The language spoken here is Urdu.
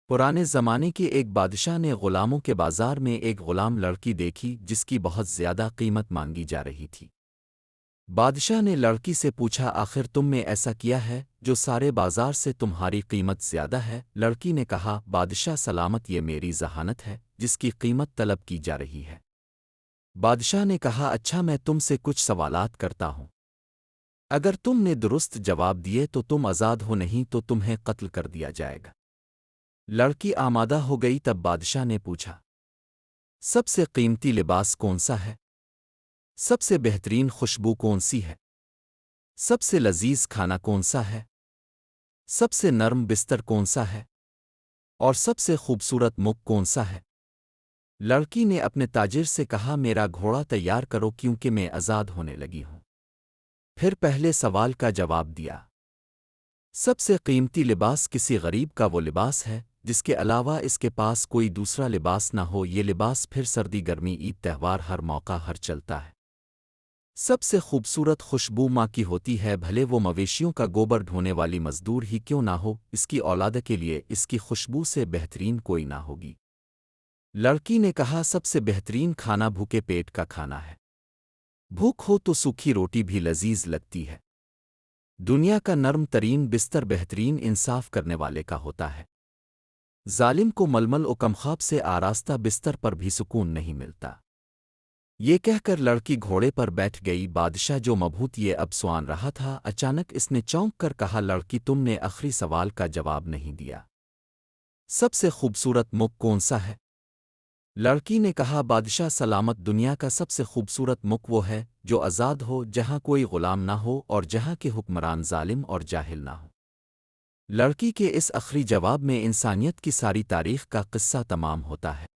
پرانے زمانے کے ایک بادشاہ نے غلاموں کے بازار میں ایک غلام لڑکی دیکھی جس کی بہت زیادہ قیمت مانگی جا رہی تھی۔ بادشاہ نے لڑکی سے پوچھا، آخر تم نے ایسا کیا ہے جو سارے بازار سے تمہاری قیمت زیادہ ہے؟ لڑکی نے کہا، بادشاہ سلامت، یہ میری ذہانت ہے جس کی قیمت طلب کی جا رہی ہے۔ بادشاہ نے کہا، اچھا، میں تم سے کچھ سوالات کرتا ہوں۔ اگر تم نے درست جواب دیے تو تم آزاد ہو، نہیں تو تمہیں قتل کر دیا جائے گا۔ لڑکی آمادہ ہو گئی، تب بادشاہ نے پوچھا، سب سے قیمتی لباس کون سا ہے؟ سب سے بہترین خوشبو کون سی ہے؟ سب سے لذیذ کھانا کون سا ہے؟ سب سے نرم بستر کون سا ہے؟ اور سب سے خوبصورت مکھ کون سا ہے؟ لڑکی نے اپنے تاجر سے کہا، میرا گھوڑا تیار کرو کیونکہ میں آزاد ہونے لگی ہوں۔ پھر پہلے سوال کا جواب دیا، سب سے قیمتی لباس کسی غریب کا وہ لباس ہے جس کے علاوہ اس کے پاس کوئی دوسرا لباس نہ ہو۔ یہ لباس پھر سردی، گرمی، عید، تہوار، ہر موقع ہر چلتا ہے۔ سب سے خوبصورت خوشبو ماں کی ہوتی ہے، بھلے وہ مویشیوں کا گوبر ڈھونے والی مزدور ہی کیوں نہ ہو، اس کی اولاد کے لیے اس کی خوشبو سے بہترین کوئی نہ ہوگی۔ لڑکی نے کہا، سب سے بہترین کھانا بھوکے پیٹ کا کھانا ہے۔ بھوک ہو تو سوکھی روٹی بھی لذیذ لگتی ہے۔ دنیا کا نرم ترین بستر بہترین انصاف کرنے والے کا ہوتا ہے۔ ظالم کو ململ و کمخواب سے آراستہ بستر پر بھی سکون نہیں ملتا۔ یہ کہہ کر لڑکی گھوڑے پر بیٹھ گئی۔ بادشاہ جو مبہوت یہ اب سوان رہا تھا، اچانک اس نے چونک کر کہا، لڑکی، تم نے آخری سوال کا جواب نہیں دیا۔ سب سے خوبصورت مکھ کون سا ہے؟ لڑکی نے کہا، بادشاہ سلامت، دنیا کا سب سے خوبصورت مکھ وہ ہے جو آزاد ہو، جہاں کوئی غلام نہ ہو اور جہاں کے حکمران ظالم اور جاہل نہ ہو۔ لڑکی کے اس آخری جواب میں انسانیت کی ساری تاریخ کا قصہ تمام ہوتا ہے۔